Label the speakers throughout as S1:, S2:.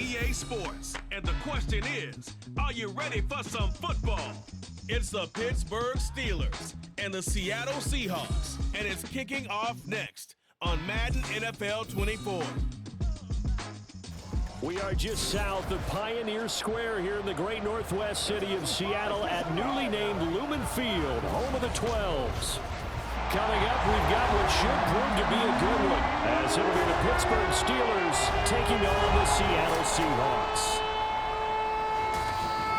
S1: EA Sports. And the question is, are you ready for some football? It's the Pittsburgh Steelers and the Seattle Seahawks, and it's kicking off next on Madden NFL 24.
S2: We are just south of Pioneer Square here in the great northwest city of Seattle at newly named Lumen Field, home of the 12s. Coming up, we've got what should prove to be a good one, as it'll be the Pittsburgh Steelers taking on the Seattle Seahawks.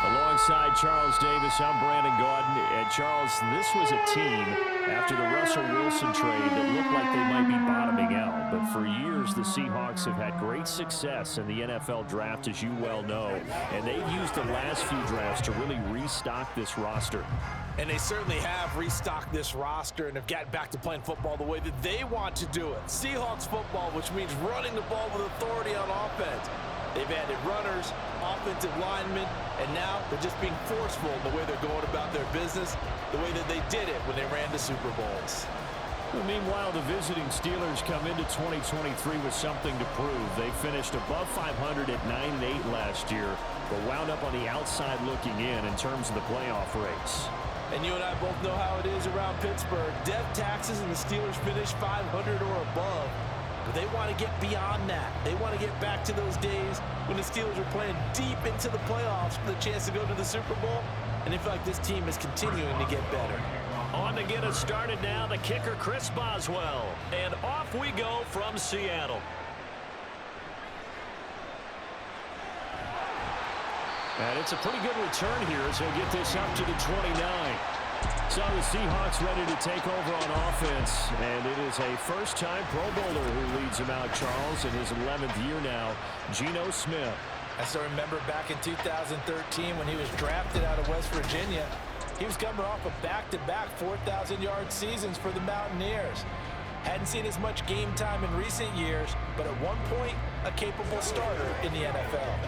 S2: Alongside Charles Davis, I'm Brandon Gaudin. And Charles, this was a team after the Russell Wilson trade that looked like they might be bottoming out. But for years, the Seahawks have had great success in the NFL draft, as you well know. And they've used the last few drafts to really restock this roster.
S3: And they certainly have restocked this roster and have gotten back to playing football the way that they want to do it. Seahawks football, which means running the ball with authority on offense. They've added runners, offensive linemen, and now they're just being forceful in the way they're going about their business, the way that they did it when they ran to Super Bowls.
S2: Well, meanwhile, the visiting Steelers come into 2023 with something to prove. They finished above 500 at 9-8 last year, but wound up on the outside looking in terms of the playoff race.
S3: And you and I both know how it is around Pittsburgh. Death taxes and the Steelers finish 500 or above. But they want to get beyond that. They want to get back to those days when the Steelers were playing deep into the playoffs for the chance to go to the Super Bowl. And they feel like this team is continuing to get better.
S2: On to get us started now, the kicker, Chris Boswell. And off we go from Seattle. And it's a pretty good return here as he'll get this up to the 29. So the Seahawks ready to take over on offense, and it is a first-time Pro Bowler who leads them out, Charles, in his 11th year now, Geno Smith.
S3: I still remember back in 2013 when he was drafted out of West Virginia. He was coming off of back-to-back 4,000-yard seasons for the Mountaineers. Hadn't seen as much game time in recent years, but at one point, a capable starter in the NFL.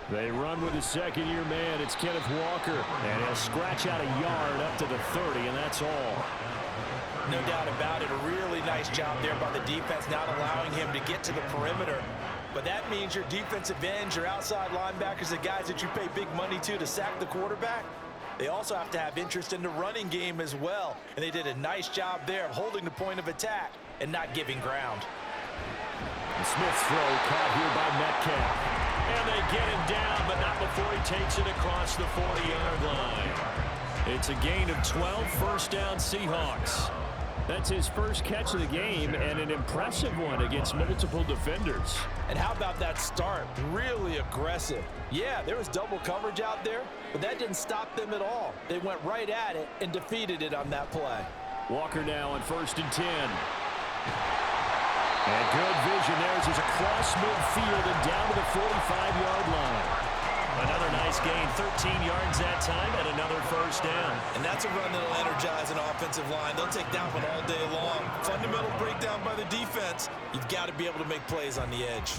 S2: They run with the second-year man. It's Kenneth Walker. And he'll scratch out a yard up to the 30, and that's all.
S3: No doubt about it. A really nice job there by the defense, not allowing him to get to the perimeter. But that means your defensive ends, your outside linebackers, the guys that you pay big money to sack the quarterback, they also have to have interest in the running game as well. And they did a nice job there of holding the point of attack and not giving ground.
S2: And Smith's throw caught here by Metcalf. And they get him down, but not before he takes it across the 40-yard line. It's a gain of 12, first down Seahawks. That's his first catch of the game, and an impressive one against multiple defenders.
S3: And how about that start? Really aggressive. Yeah, there was double coverage out there, but that didn't stop them at all. They went right at it and defeated it on that play.
S2: Walker now on 1st and 10. And good vision there as he's across midfield and down to the 45-yard line. Another nice gain, 13 yards that time, and another first down.
S3: And that's a run that'll energize an offensive line. They'll take that one all day long. Fundamental breakdown by the defense. You've got to be able to make plays on the edge.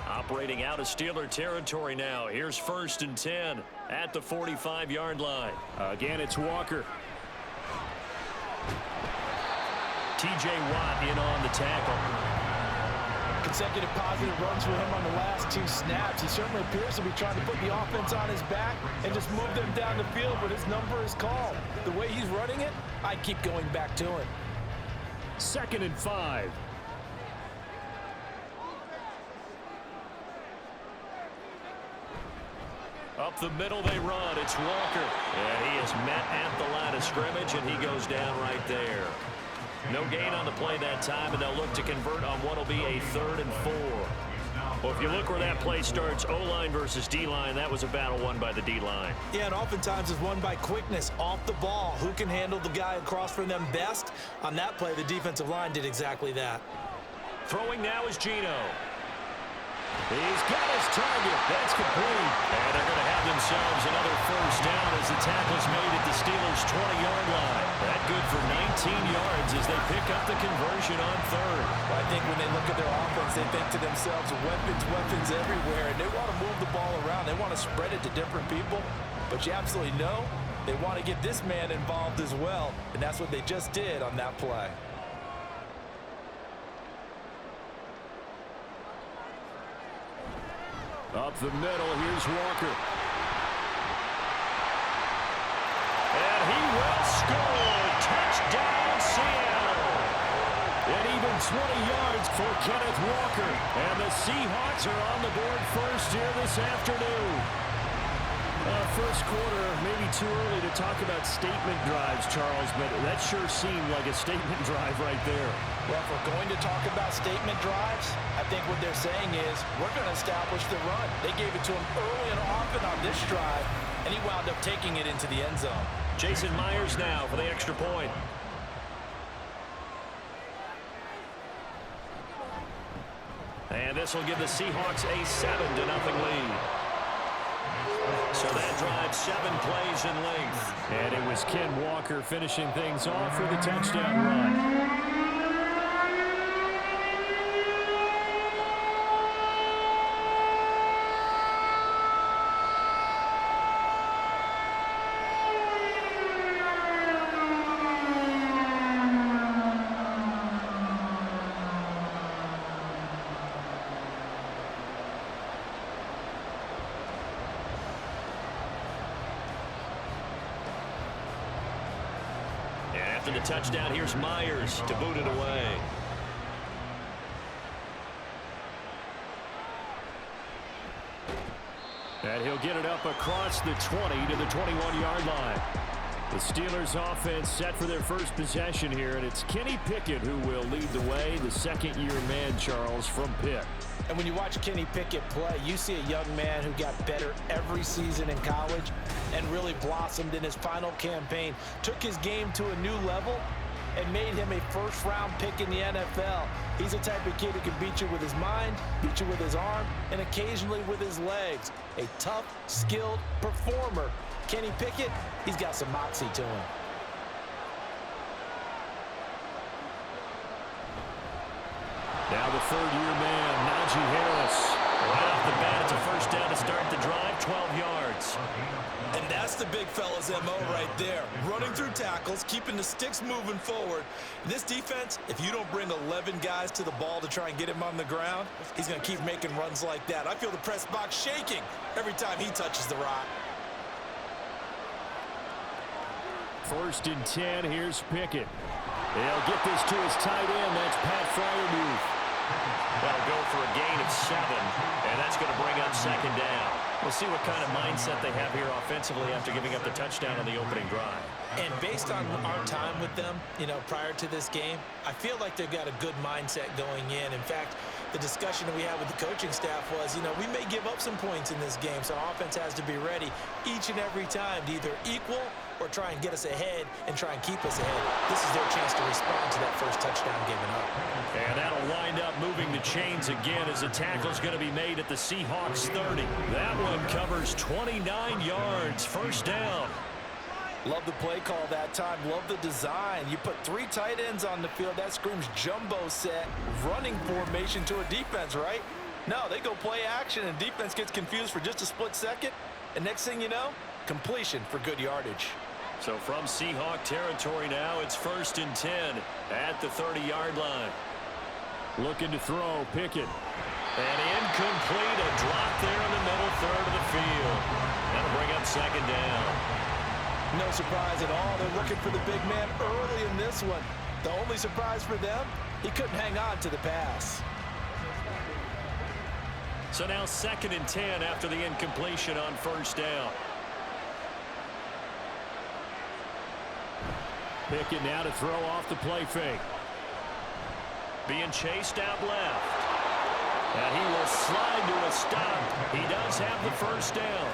S2: Operating out of Steeler territory now. Here's 1st and 10 at the 45-yard line. Again, it's Walker. T.J. Watt in on the tackle.
S3: Consecutive positive runs for him on the last 2 snaps. He certainly appears to be trying to put the offense on his back and just move them down the field, but his number is called. The way he's running it, I'd keep going back to him.
S2: 2nd and 5. Up the middle they run. It's Walker. And he is met at the line of scrimmage, and he goes down right there. No gain on the play that time, and they'll look to convert on what will be a 3rd and 4. Well, if you look where that play starts, O-line versus D-line, that was a battle won by the D-line.
S3: Yeah, and oftentimes it's won by quickness off the ball. Who can handle the guy across from them best? On that play, the defensive line did exactly that.
S2: Throwing now is Geno. He's got his target. That's complete. And they're going to have themselves another first down as the tackle's made at the Steelers' 20-yard line. That good for 19 yards as they pick up the conversion on 3rd.
S3: Well, I think when they look at their offense, they think to themselves, weapons everywhere, and they want to move the ball around. They want to spread it to different people. but you absolutely know they want to get this man involved as well, and that's what they just did on that play.
S2: Up the middle, here's Walker. And he will score. Touchdown, Seattle. And even 20 yards for Kenneth Walker. And the Seahawks are on the board first here this afternoon. First quarter, maybe too early to talk about statement drives, Charles, but that sure seemed like a statement drive right there.
S3: Well, if we're going to talk about statement drives, I think what they're saying is we're going to establish the run. They gave it to him early and often on this drive, and he wound up taking it into the end zone.
S2: Jason Myers now for the extra point. And this will give the Seahawks a 7-0 lead. So that drive 7 plays in length. And it was Ken Walker finishing things off for the touchdown run. After the touchdown, here's Myers to boot it away. And he'll get it up across the 20 to the 21-yard line. The Steelers offense set for their first possession here, and it's Kenny Pickett who will lead the way, the second-year man, Charles, from Pitt.
S3: And when you watch Kenny Pickett play, you see a young man who got better every season in college and really blossomed in his final campaign, took his game to a new level, and made him a first-round pick in the NFL. He's the type of kid who can beat you with his mind, beat you with his arm, and occasionally with his legs. A tough, skilled performer. Kenny Pickett, he's got some moxie to him.
S2: Now the third-year man, Najee Harris. Right off the bat, it's a first down to start the drive, 12 yards.
S3: And that's the big fella's MO right there. Running through tackles, keeping the sticks moving forward. This defense, if you don't bring 11 guys to the ball to try and get him on the ground, he's going to keep making runs like that. I feel the press box shaking every time he touches the rock.
S2: First and 10, here's Pickett. He'll get this to his tight end. That's Pat Freiermuth. That'll go for a gain of 7, and that's going to bring up second down. We'll see what kind of mindset they have here offensively after giving up the touchdown on the opening drive.
S3: And based on our time with them, prior to this game, I feel like they've got a good mindset going in. In fact, the discussion that we had with the coaching staff was, we may give up some points in this game, so our offense has to be ready each and every time to either equal or try and get us ahead and try and keep us ahead. This is their chance to respond to that first touchdown given up.
S2: And that'll wind up moving the chains again as the tackle's going to be made at the Seahawks 30. That one covers 29 yards, first down.
S3: Love the play call that time. Love the design. You put 3 tight ends on the field. That screams jumbo set, running formation to a defense, right? No, they go play action, and defense gets confused for just a split second. And next thing you know, completion for good yardage.
S2: So from Seahawk territory now, it's first and 10 at the 30-yard line. Looking to throw, Pickett. And incomplete, a drop there in the middle third of the field. That'll bring up second down.
S3: No surprise at all. They're looking for the big man early in this one. The only surprise for them, he couldn't hang on to the pass.
S2: So now second and 10 after the incompletion on first down. Pickett now to throw off the play fake. Being chased out left. And he will slide to a stop. He does have the first down.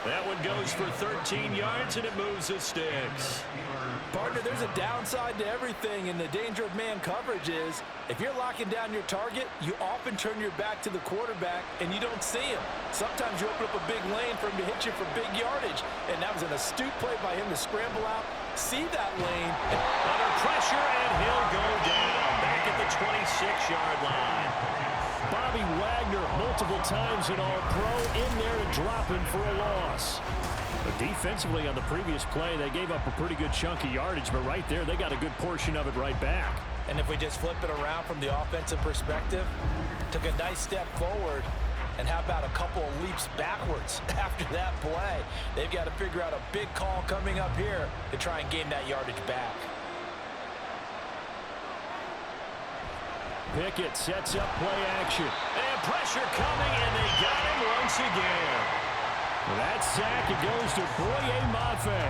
S2: That one goes for 13 yards, and it moves the sticks.
S3: Partner, there's a downside to everything, and the danger of man coverage is if you're locking down your target, you often turn your back to the quarterback, and you don't see him. Sometimes you open up a big lane for him to hit you for big yardage, and that was an astute play by him to scramble out, see that lane.
S2: Under pressure, and he'll go down back at the 26-yard line. Bobby Wagner multiple times in All-Pro in there to drop him for a loss. Defensively on the previous play, they gave up a pretty good chunk of yardage, but right there, they got a good portion of it right back.
S3: And if we just flip it around from the offensive perspective, took a nice step forward, and how about a couple of leaps backwards after that play? They've got to figure out a big call coming up here to try and gain that yardage back.
S2: Pickett sets up play action. And pressure coming, and they got him once again. That sack, it goes to Boye Mafe.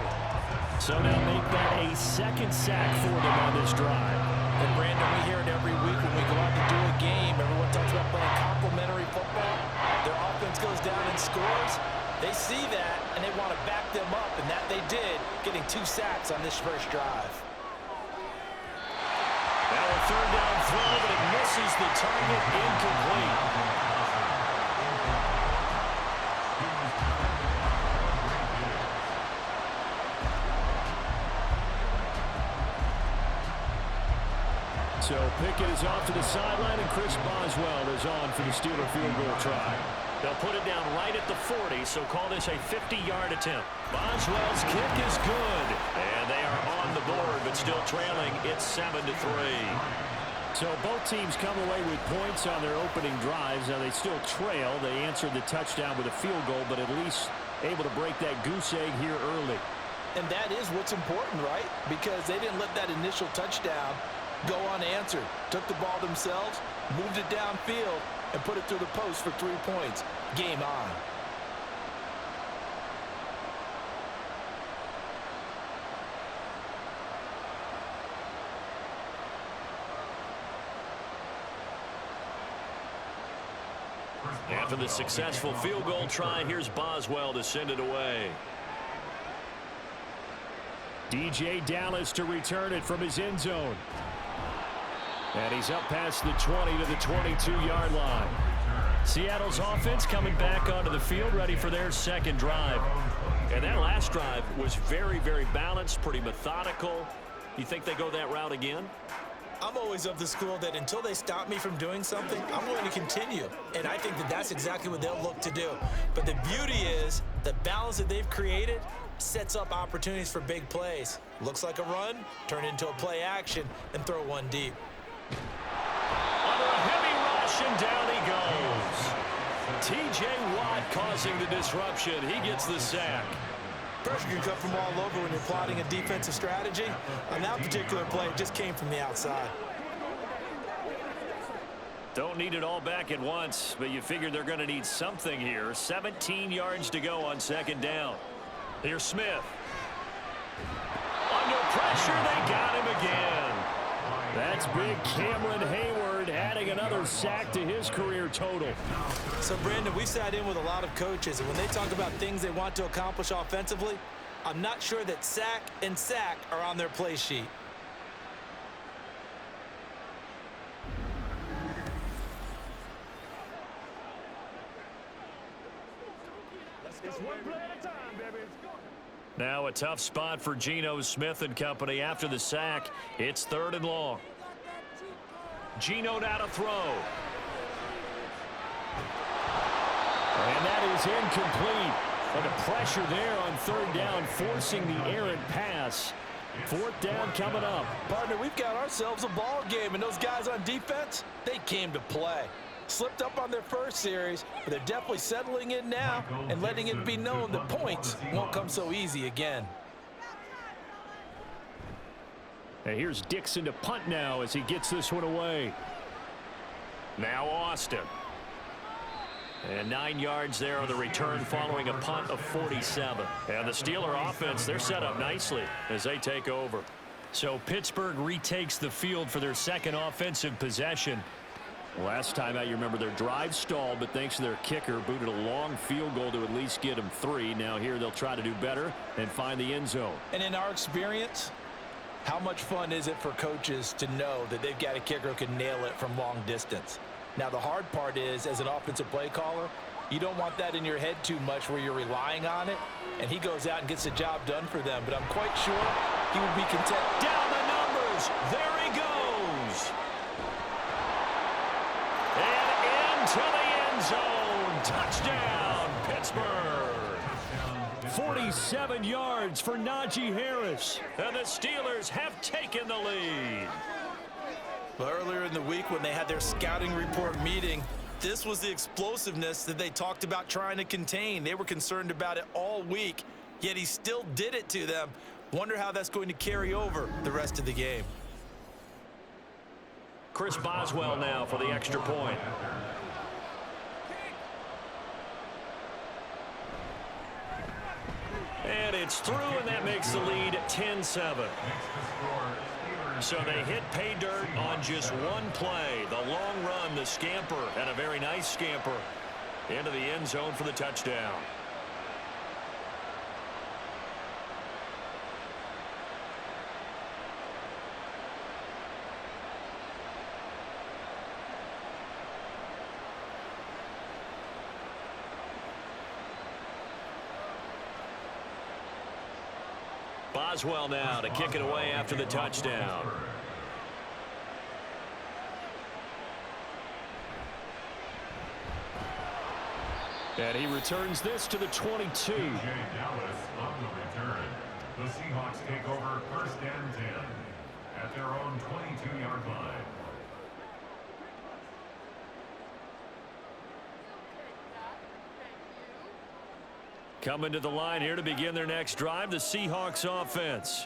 S2: So now make that a second sack for them on this drive.
S3: And Brandon, we hear it every week when we go out to do a game. Everyone talks about playing complementary football. Their offense goes down and scores. They see that, and they want to back them up, and that they did, getting 2 sacks on this first drive.
S2: Now a third down throw, but it misses the target, incomplete. So Pickett is off to the sideline, and Chris Boswell is on for the Steeler field goal try. They'll put it down right at the 40, so call this a 50-yard attempt. Boswell's kick is good, and they are on the board, but still trailing. It's 7-3. So both teams come away with points on their opening drives. Now they still trail. They answered the touchdown with a field goal, but at least able to break that goose egg here early.
S3: And that is what's important, right? Because they didn't let that initial touchdown go unanswered. Took the ball themselves, moved it downfield, and put it through the post for 3 points. Game on.
S2: After the successful field goal try, here's Boswell to send it away. DJ Dallas to return it from his end zone. And he's up past the 20 to the 22-yard line. Seattle's offense coming back onto the field, ready for their second drive. And that last drive was very, very balanced, pretty methodical. You think they go that route again?
S3: I'm always of the school that until they stop me from doing something, I'm going to continue. And I think that that's exactly what they'll look to do. But the beauty is the balance that they've created sets up opportunities for big plays. Looks like a run, turn it into a play action, and throw one deep.
S2: Under a heavy rush, and down he goes. T.J. Watt causing the disruption. He gets the sack.
S3: Pressure can come from all over when you're plotting a defensive strategy. On that particular play, it just came from the outside.
S2: Don't need it all back at once, but you figure they're going to need something here. 17 yards to go on second down. Here's Smith. Under pressure, they got him again. That's big Cameron Hayward adding another sack to his career total.
S3: So, Brandon, we sat in with a lot of coaches, and when they talk about things they want to accomplish offensively, I'm not sure that sack and sack are on their play sheet.
S4: It's one play at a time, baby.
S2: Now a tough spot for Geno Smith and company after the sack. It's 3rd and long. Geno now to throw. And that is incomplete. And the pressure there on 3rd down, forcing the errant pass. 4th down coming up.
S3: Partner, we've got ourselves a ball game, and those guys on defense, they came to play. Slipped up on their first series, but they're definitely settling in now and letting it be known that points won't come so easy again.
S2: And here's Dixon to punt now as he gets this one away. Now Austin. And 9 yards there on the return following a punt of 47. And the Steeler offense, they're set up nicely as they take over. So Pittsburgh retakes the field for their second offensive possession. Last time out, you remember their drive stalled, but thanks to their kicker, booted a long field goal to at least get them 3. Now here they'll try to do better and find the end zone.
S3: And in our experience, how much fun is it for coaches to know that they've got a kicker who can nail it from long distance? Now, the hard part is, as an offensive play caller, you don't want that in your head too much where you're relying on it, and he goes out and gets the job done for them. But I'm quite sure he would be content.
S2: Down the numbers. There he goes. And into the end zone. Touchdown, Pittsburgh. 47 yards for Najee Harris. And the Steelers have taken the lead.
S3: Well, earlier in the week when they had their scouting report meeting, this was the explosiveness that they talked about trying to contain. They were concerned about it all week, yet he still did it to them. Wonder how that's going to carry over the rest of the game.
S2: Chris Boswell now for the extra point. And it's through, and that makes the lead 10-7. So they hit pay dirt on just one play. The long run, the scamper, and a very nice scamper into the end zone for the touchdown. Boswell now to kick it away after the touchdown. And he returns this to the 22.
S5: Dallas on the return. The Seahawks take over 1st and 10 at their own 22-yard line.
S2: Coming to the line here to begin their next drive, the Seahawks offense.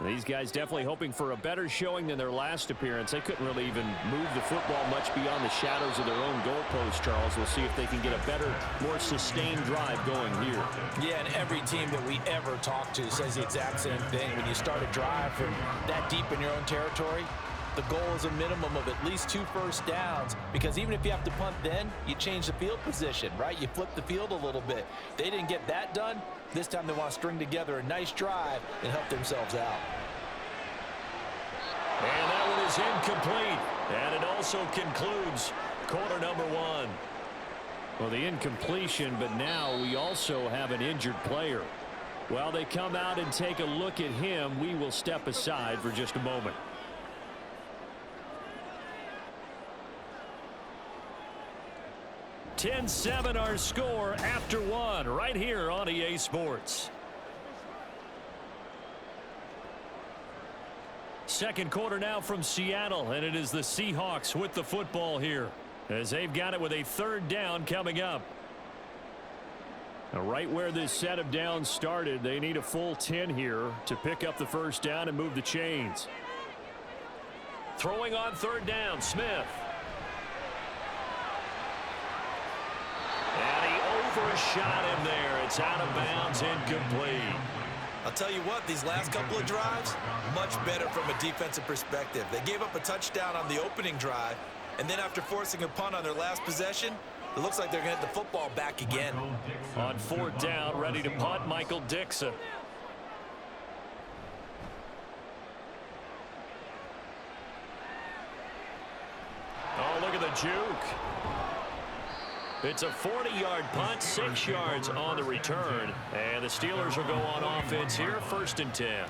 S2: These guys definitely hoping for a better showing than their last appearance. They couldn't really even move the football much beyond the shadows of their own goalpost, Charles. We'll see if they can get a better, more sustained drive going here.
S3: Yeah, and every team that we ever talk to says the exact same thing. When you start a drive from that deep in your own territory, the goal is a minimum of at least 2 first downs, because even if you have to punt then, you change the field position, right? You flip the field a little bit. They didn't get that done. This time they want to string together a nice drive and help themselves out.
S2: And that one is incomplete. And it also concludes quarter number 1. Well, the incompletion, but now we also have an injured player. While they come out and take a look at him, we will step aside for just a moment. (10-7) our score after 1 right here on EA Sports. Second quarter now from Seattle, and it is the Seahawks with the football here as they've got it with a 3rd down coming up. Now, right where this set of downs started, they need a full 10 here to pick up the 1st down and move the chains. Throwing on 3rd down, Smith. And he overshot him there. It's out of bounds, incomplete.
S3: I'll tell you what, these last couple of drives, much better from a defensive perspective. They gave up a touchdown on the opening drive, and then after forcing a punt on their last possession, it looks like they're going to get the football back again.
S2: On 4th down, ready to punt, Michael Dixon. Oh, look at the juke. It's a 40-yard punt, 6 yards on the return. And the Steelers will go on offense here, 1st and 10.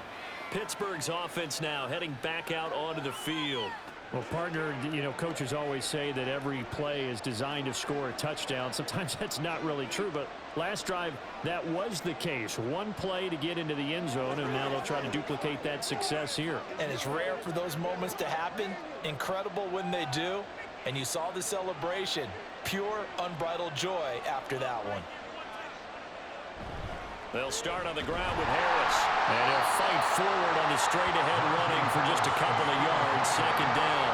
S2: Pittsburgh's offense now heading back out onto the field. Well, partner, you know, coaches always say that every play is designed to score a touchdown. Sometimes that's not really true, but last drive, that was the case. One play to get into the end zone, and now they'll try to duplicate that success here.
S3: And it's rare for those moments to happen. Incredible when they do. And you saw the celebration. Pure, unbridled joy after that one.
S2: They'll start on the ground with Harris. And he'll fight forward on the straight-ahead running for just a couple of yards. 2nd down.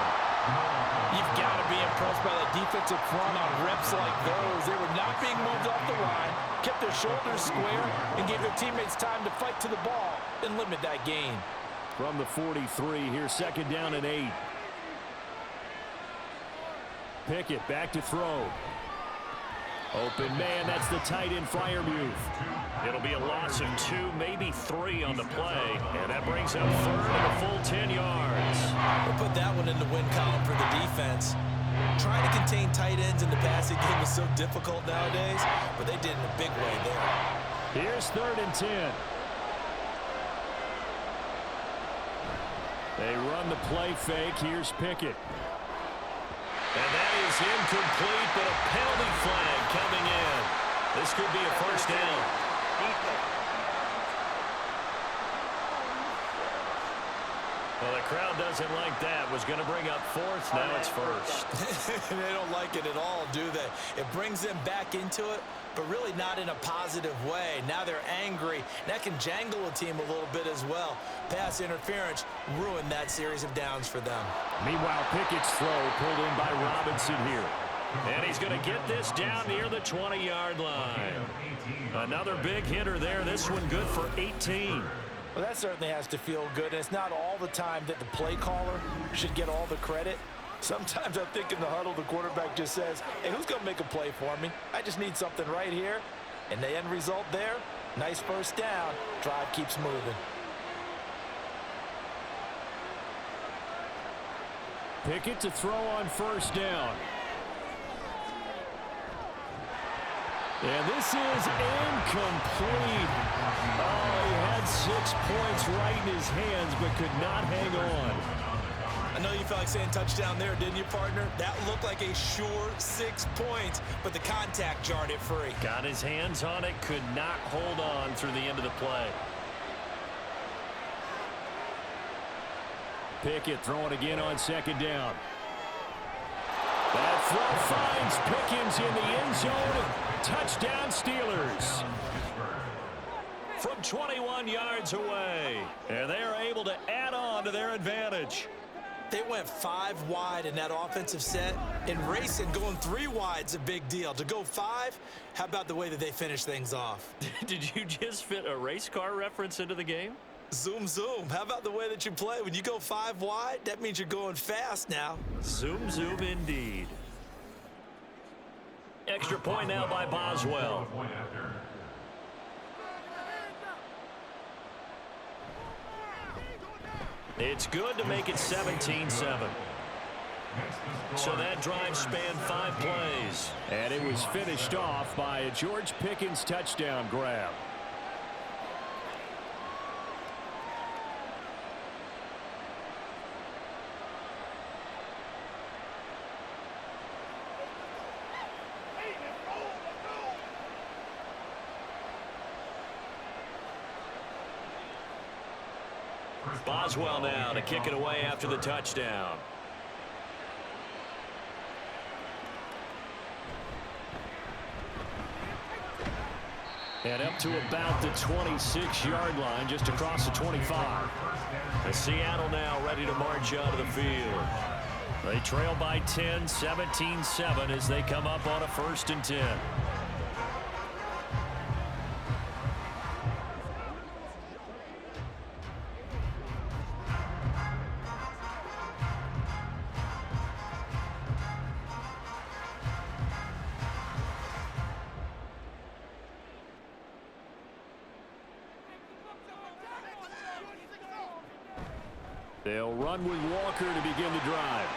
S3: You've got to be impressed by that defensive front on reps like those. They were not being moved off the line, kept their shoulders square, and gave their teammates time to fight to the ball and limit that gain.
S2: From the 43, here's 2nd down and 8. Pickett back to throw. Open man, that's the tight end Freiermuth. It'll be a loss of 2, maybe 3 on the play. And that brings up 3rd and a full 10 yards.
S3: We'll put that one in the win column for the defense. Trying to contain tight ends in the passing game is so difficult nowadays, but they did in a big way there.
S2: Here's 3rd and 10. They run the play fake. Here's Pickett. And that is incomplete, but a penalty flag coming in. This could be a 1st down. Well, the crowd doesn't like that. Was going to bring up fourth. Now it's first.
S3: They don't like it at all, do they? It brings them back into it, but really not in a positive way. Now they're angry. That can jangle a team a little bit as well. Pass interference ruined that series of downs for them.
S2: Meanwhile, Pickett's throw pulled in by Robinson here. And he's going to get this down near the 20-yard line. Another big hitter there. This one good for 18.
S3: Well, that certainly has to feel good. And it's not all the time that the play caller should get all the credit. Sometimes I think in the huddle, the quarterback just says, hey, who's going to make a play for me? I just need something right here. And the end result there, nice first down. Drive keeps moving.
S2: Pickett to throw on first down. And this is incomplete. Oh, he had 6 points right in his hands, but could not hang on.
S3: I know you felt like saying touchdown there, didn't you, partner? That looked like a sure 6 points, but the contact jarred it free.
S2: Got his hands on it, could not hold on through the end of the play. Pickett throwing again on second down. That throw finds Pickens in the end zone. Touchdown Steelers. From 21 yards away. And they are able to add on to their advantage.
S3: They went 5 wide in that offensive set. In racing, going 3 wide is a big deal. To go 5, how about the way that they finish things off?
S2: Did you just fit a race car reference into the game?
S3: Zoom, zoom. How about the way that you play? When you go 5 wide, that means you're going fast now.
S2: Zoom, zoom indeed. Extra point now by Boswell. It's good to make it 17-7. So that drive spanned 5 plays. And it was finished off by a George Pickens touchdown grab. Boswell now to kick it away after the touchdown. And up to about the 26-yard line, just across the 25. And Seattle now ready to march onto the field. They trail by 10, 17-7 as they come up on a 1st and 10. They'll run with Walker to begin the drive.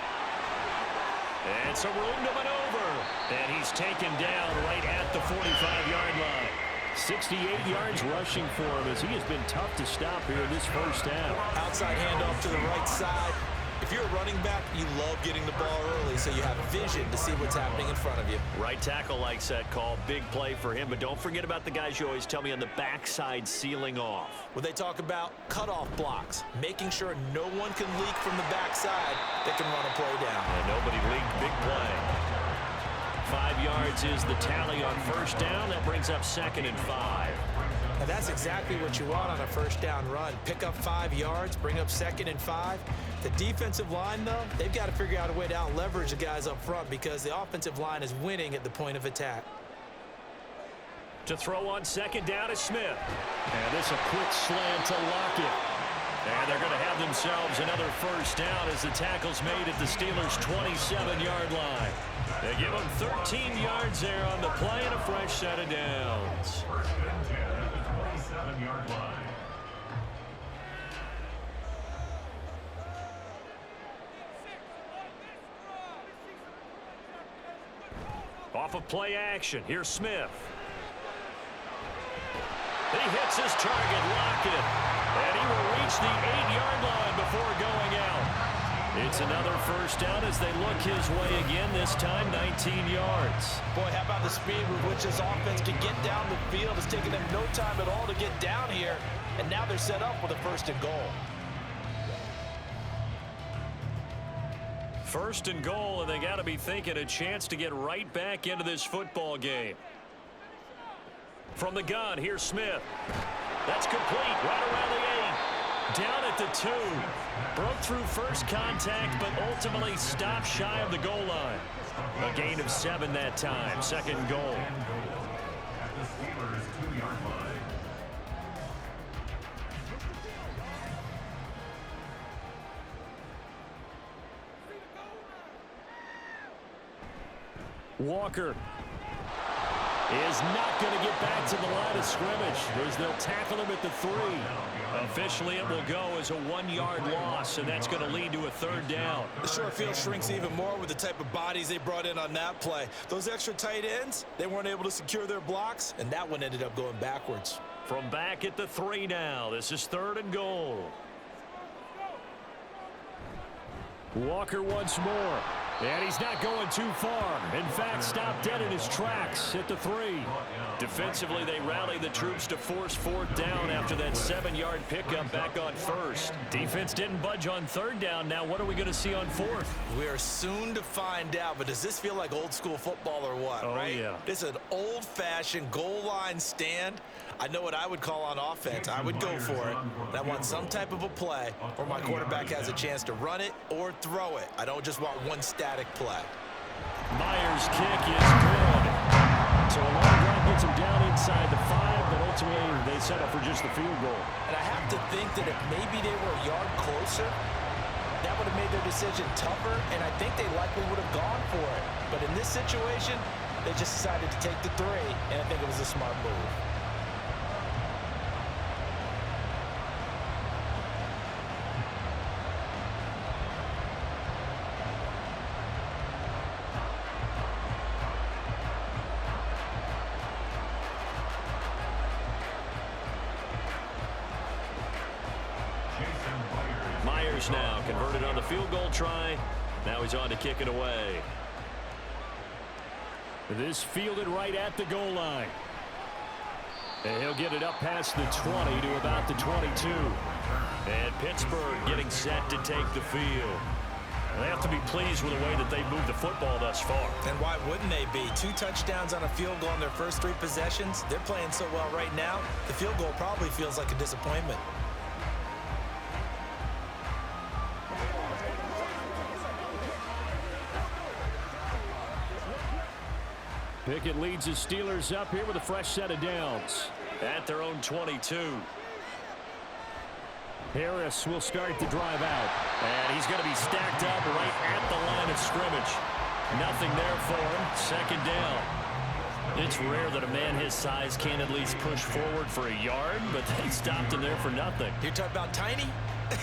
S2: And some room to maneuver. And he's taken down right at the 45-yard line. 68 yards rushing for him as he has been tough to stop here in this first half.
S3: Outside handoff to the right side. If you're a running back, you love getting the ball early so you have vision to see what's happening in front of you.
S2: Right tackle likes that call. Big play for him. But don't forget about the guys you always tell me on the backside sealing off.
S3: When they talk about cutoff blocks, making sure no one can leak from the backside that can run a play down.
S2: And nobody leaked. Big play. 5 yards is the tally on first down. That brings up 2nd and 5.
S3: Now that's exactly what you want on a first down run. Pick up 5 yards, bring up 2nd and 5. The defensive line, though, they've got to figure out a way to out-leverage the guys up front because the offensive line is winning at the point of attack.
S2: To throw on second down is Smith. And this a quick slant to Lockett. And they're going to have themselves another first down as the tackle's made at the Steelers' 27-yard line. They give them 13 yards there on the play and a fresh set of downs.
S5: 1st and 10 at the 27-yard line.
S2: Off of play action, here's Smith. He hits his target, Lockett. And he will reach the 8-yard line before going out. It's another first down as they look his way again, this time 19 yards.
S3: Boy, how about the speed with which this offense can get down the field? It's taken them no time at all to get down here. And now they're set up with a 1st and goal.
S2: First and goal, and they got to be thinking a chance to get right back into this football game. From the gun, here's Smith. That's complete, right around the 8. Down at the 2. Broke through first contact, but ultimately stopped shy of the goal line. A gain of 7 that time. Second goal.
S5: At the Steelers' 2-yard line.
S2: Walker is not going to get back to the line of scrimmage as they'll tackle him at the 3. Officially, it will go as a 1-yard loss, and that's going to lead to a third down.
S3: The short field shrinks even more with the type of bodies they brought in on that play. Those extra tight ends, they weren't able to secure their blocks, and that one ended up going backwards.
S2: From back at the 3 now, this is third and goal. Walker once more. And he's not going too far. In fact, stopped dead in his tracks at the 3. Defensively, they rallied the troops to force fourth down after that 7-yard pickup back on first. Defense didn't budge on third down. Now what are we going to see on fourth?
S3: We are soon to find out, but does this feel like old school football or what, right?
S2: Yeah.
S3: This is an old-fashioned goal line stand. I know what I would call on offense. I would go for it. And I want some type of a play where my quarterback has a chance to run it or throw it. I don't just want one static play.
S2: Myers' kick is good. So a long drive gets him down inside the 5, but ultimately they settle for just the field goal.
S3: And I have to think that if maybe they were a yard closer, that would have made their decision tougher, and I think they likely would have gone for it. But in this situation, they just decided to take the 3, and I think it was a smart move.
S2: Myers now converted on the field goal try. Now he's on to kick it away. This fielded right at the goal line. And he'll get it up past the 20 to about the 22. And Pittsburgh getting set to take the field. They have to be pleased with the way that they've moved the football thus far.
S3: And why wouldn't they be? 2 touchdowns on a field goal in their first 3 possessions. They're playing so well right now, the field goal probably feels like a disappointment.
S2: Pickett leads the Steelers up here with a fresh set of downs at their own 22. Harris will start the drive out. And he's going to be stacked up right at the line of scrimmage. Nothing there for him. Second down. It's rare that a man his size can at least push forward for a yard, but they stopped him there for nothing.
S3: You're talking about tiny?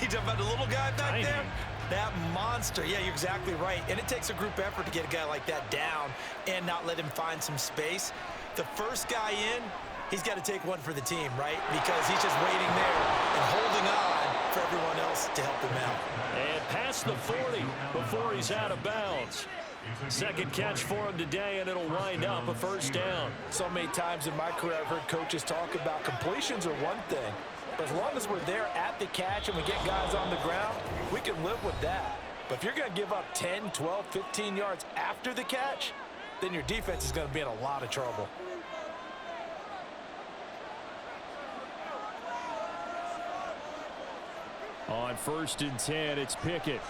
S3: You're talking about the little guy back there? That monster. Yeah, you're exactly right. And it takes a group effort to get a guy like that down and not let him find some space. The first guy in, he's got to take one for the team, right? Because he's just waiting there and holding on for everyone else to help him out.
S2: And past the 40 before he's out of bounds. Second catch for him today, and it'll wind up a first down.
S3: So many times in my career, I've heard coaches talk about completions are one thing. But as long as we're there at the catch and we get guys on the ground, we can live with that. But if you're going to give up 10, 12, 15 yards after the catch, then your defense is going to be in a lot of trouble.
S2: On 1st and 10, it's Pickett.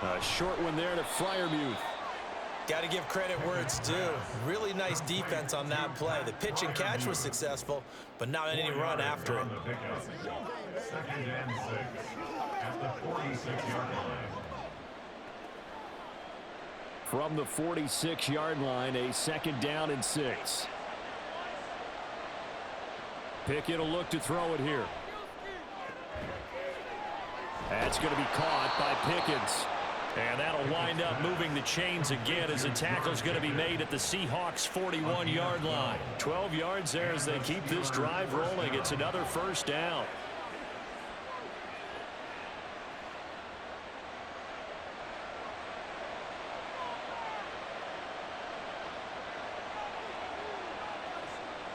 S2: A short one there to Freiermuth.
S3: Got to give credit where it's due. Really nice defense on that play. The pitch and catch was successful, but not any run after it.
S5: Second and 6 at the 46-yard line.
S2: From the 46-yard line, a second down and 6. Pickett will look to throw it here. That's going to be caught by Pickens. And that'll wind up moving the chains again as the tackle's going to be made at the Seahawks' 41-yard line. 12 yards there as they keep this drive rolling. It's another first down.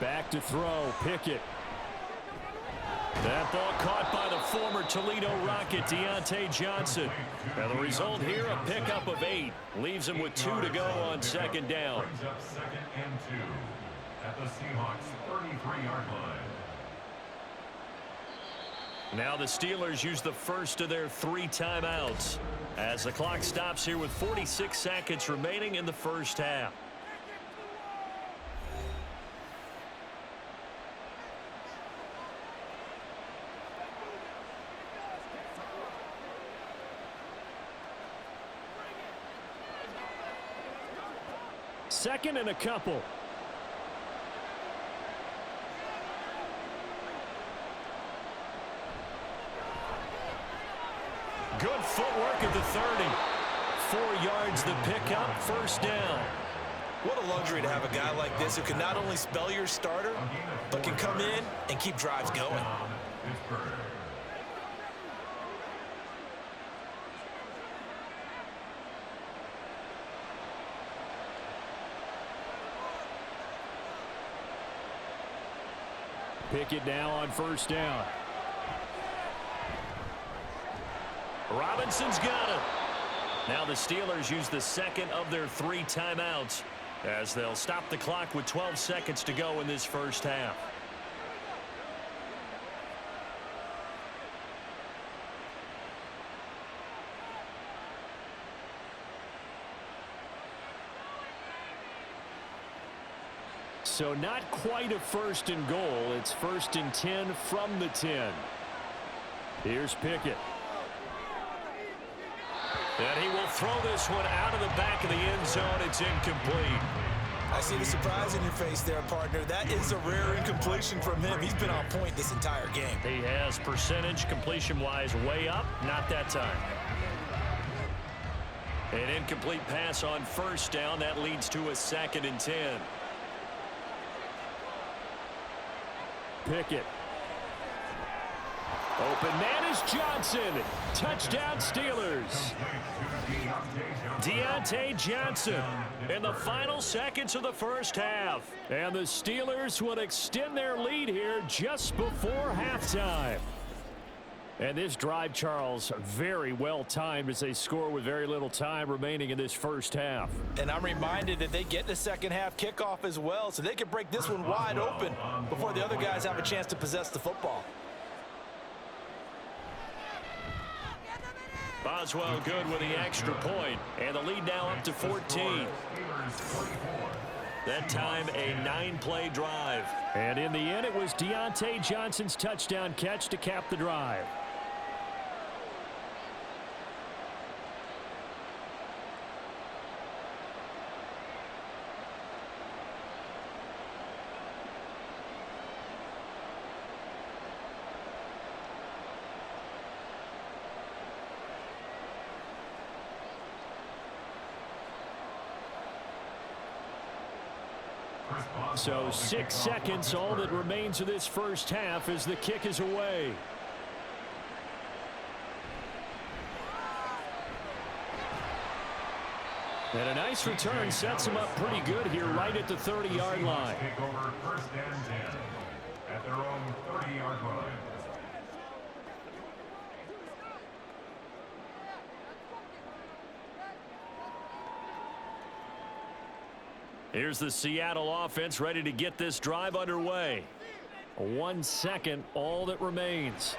S2: Back to throw, Pickett. That ball caught by the former Toledo Rocket, Deontay Johnson. And the result here, a pickup of 8. Leaves him with 2 to go on second down.
S5: Brings up 2nd and 2 at the Seahawks 33-yard line.
S2: Now the Steelers use the first of their 3 timeouts as the clock stops here with 46 seconds remaining in the first half. Second and a couple. Good footwork at the 30. 4 yards the pickup, first down.
S3: What a luxury to have a guy like this who can not only spell your starter, but can come in and keep drives going.
S5: Pittsburgh.
S2: Pickett now on first down. Robinson's got it. Now the Steelers use the second of their 3 timeouts as they'll stop the clock with 12 seconds to go in this first half. So not quite a first and goal. It's 1st and 10 from the 10. Here's Pickett. And he will throw this one out of the back of the end zone. It's incomplete.
S3: I see the surprise in your face there, partner. That is a rare incompletion from him. He's been on point this entire game.
S2: He has percentage completion-wise way up. Not that time. An incomplete pass on first down. That leads to a 2nd and 10. Pickett. Open man is Johnson. Touchdown Steelers. Deontay Johnson in the final seconds of the first half. And the Steelers will extend their lead here just before halftime. And this drive, Charles, very well timed as they score with very little time remaining in this first half.
S3: And I'm reminded that they get the second half kickoff as well, so they can break this one wide open before the other guys have a chance to possess the football.
S2: Boswell good with the extra point, and the lead now up to 14. That time a 9-play drive. And in the end, it was Deontay Johnson's touchdown catch to cap the drive. So 6 seconds, all that remains of this first half as the kick is away. And a nice return sets him up pretty good here right at the 30-yard line.
S5: Take over 1st and 10 at their own 30-yard line.
S2: Here's the Seattle offense ready to get this drive underway. 1 second, all that remains.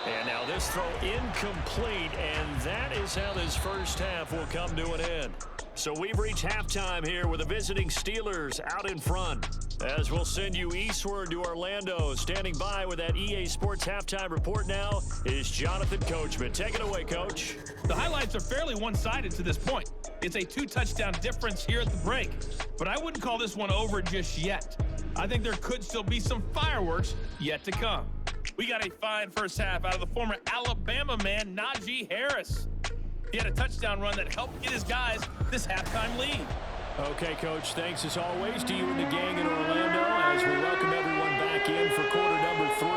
S2: And now this throw incomplete, and that is how this first half will come to an end. So we've reached halftime here with the visiting Steelers out in front. As we'll send you eastward to Orlando. Standing by with that EA Sports halftime report now is Jonathan Coachman. Take it away, Coach.
S6: The highlights are fairly one-sided to this point. It's a 2-touchdown difference here at the break, but I wouldn't call this one over just yet. I think there could still be some fireworks yet to come. We got a fine first half out of the former Alabama man, Najee Harris. He had a touchdown run that helped get his guys this halftime lead.
S2: Okay, Coach, thanks as always to you and the gang in Orlando as we welcome everyone back in for quarter number 3.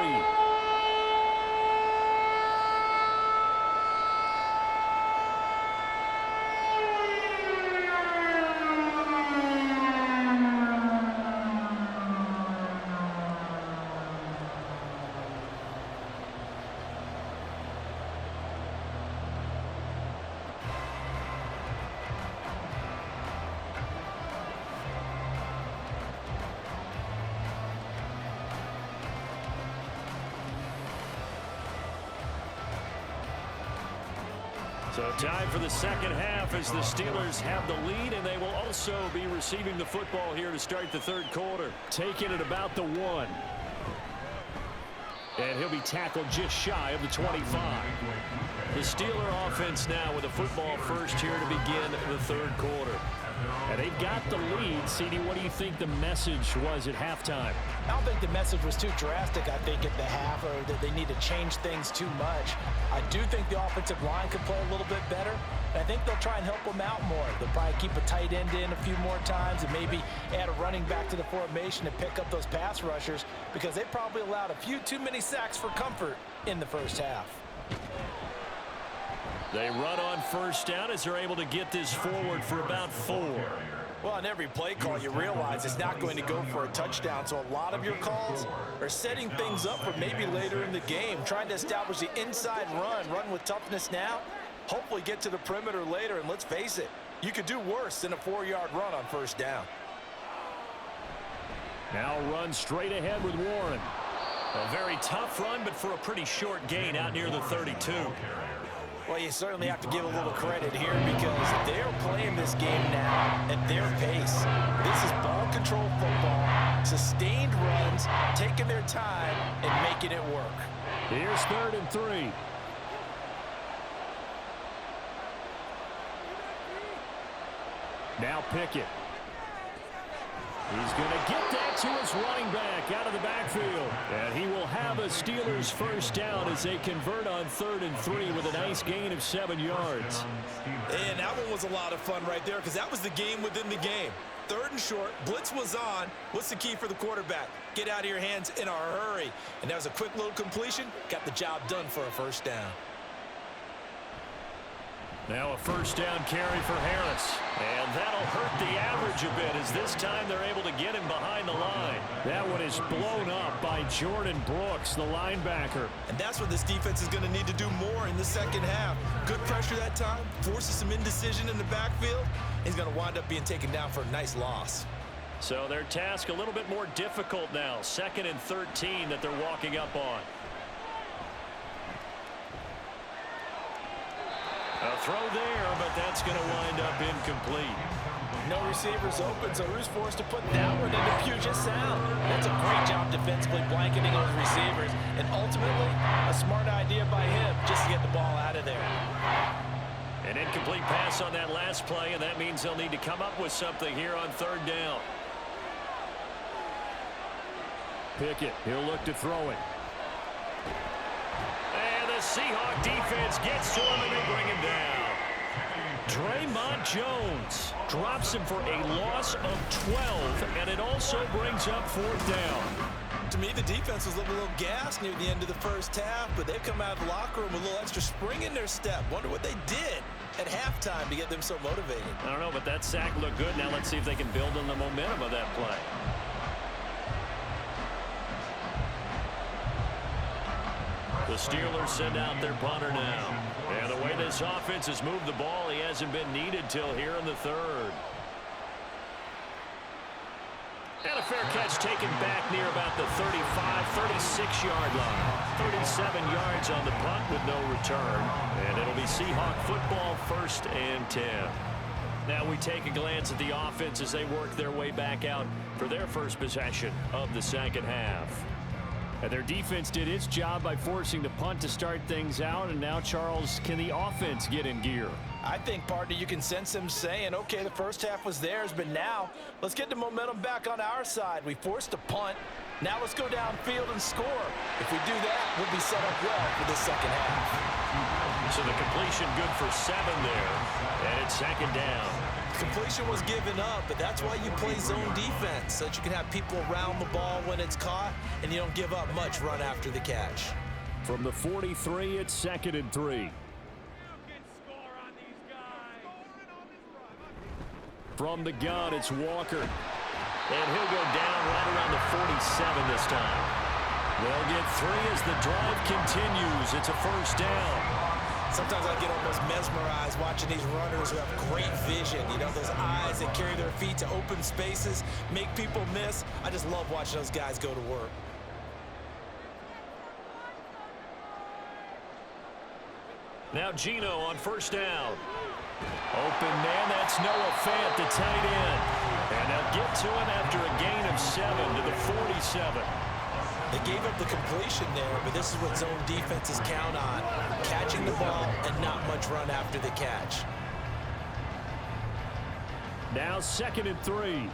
S2: So time for the second half as the Steelers have the lead, and they will also be receiving the football here to start the third quarter. Taking it about the 1. And he'll be tackled just shy of the 25. The Steeler offense now with a football first here to begin the third quarter. And they've got the lead. CD, what do you think the message was at halftime?
S3: I don't think the message was too drastic, I think, at the half, or that they need to change things too much. I do think the offensive line could play a little bit better, and I think they'll try and help them out more. They'll probably keep a tight end in a few more times and maybe add a running back to the formation and pick up those pass rushers, because they probably allowed a few too many sacks for comfort in the first half.
S2: They run on first down as they're able to get this forward for about 4.
S3: Well, on every play call, you realize it's not going to go for a touchdown, so a lot of your calls are setting things up for maybe later in the game, trying to establish the inside run with toughness now, hopefully get to the perimeter later, and let's face it, you could do worse than a 4-yard run on first down.
S2: Now run straight ahead with Warren. A very tough run, but for a pretty short gain out near the 32.
S3: Well, you certainly have to give a little credit here, because they're playing this game now at their pace. This is ball control football, sustained runs, taking their time and making it work.
S2: Here's 3rd and 3. Now Pickett. He's going to get that to his running back out of the backfield. And he will have a Steelers first down as they convert on 3rd and 3 with a nice gain of 7 yards.
S3: And that one was a lot of fun right there, because that was the game within the game. 3rd and short, blitz was on. What's the key for the quarterback? Get out of your hands in a hurry. And that was a quick little completion. Got the job done for a first down.
S2: Now a first down carry for Harris. And that'll hurt the average a bit, as this time they're able to get him behind the line. That one is blown up by Jordan Brooks, the linebacker.
S3: And that's what this defense is going to need to do more in the second half. Good pressure that time, forces some indecision in the backfield. He's going to wind up being taken down for a nice loss.
S2: So their task a little bit more difficult now. 2nd and 13 that they're walking up on. A throw there, but that's going to wind up incomplete.
S3: No receivers open, so Rue's forced to put that one into Puget Sound. That's a great job defensively blanketing those receivers, and ultimately a smart idea by him just to get the ball out of there.
S2: An incomplete pass on that last play, and that means they'll need to come up with something here on 3rd down. Pickett, he'll look to throw it. Seahawk defense gets to him, and they bring him down. Draymond Jones drops him for a loss of 12, and it also brings up 4th down.
S3: To me, the defense was a little gassed near the end of the first half, but they've come out of the locker room with a little extra spring in their step. Wonder what they did at halftime to get them so motivated.
S2: I don't know, but that sack looked good. Now let's see if they can build on the momentum of that play. The Steelers send out their punter now. And the way this offense has moved the ball, he hasn't been needed till here in the 3rd. And a fair catch taken back near about the 35, 36-yard line. 37 yards on the punt with no return. And it'll be Seahawk football, 1st and 10. Now we take a glance at the offense as they work their way back out for their first possession of the second half. And their defense did its job by forcing the punt to start things out. And now, Charles, can the offense get in gear?
S3: I think, partner, you can sense him saying, okay, the first half was theirs, but now let's get the momentum back on our side. We forced a punt. Now let's go downfield and score. If we do that, we'll be set up well for the second half.
S2: So the completion good for 7 there. And it's 2nd down.
S3: Completion was given up, but that's why you play zone defense, so that you can have people around the ball when it's caught, and you don't give up much run after the catch.
S2: From the 43, it's 2nd and 3. From the gun, it's Walker. And he'll go down right around the 47 this time. They'll get 3 as the drive continues. It's a first down.
S3: Sometimes I get almost mesmerized watching these runners who have great vision. You know, those eyes that carry their feet to open spaces, make people miss. I just love watching those guys go to work.
S2: Now Gino on first down. Open man, that's Noah Fant, the tight end. And they'll get to him after a gain of 7 to the 47.
S3: They gave up the completion there, but this is what zone defenses count on. Catching the ball and not much run after the catch.
S2: Now 2nd and 3.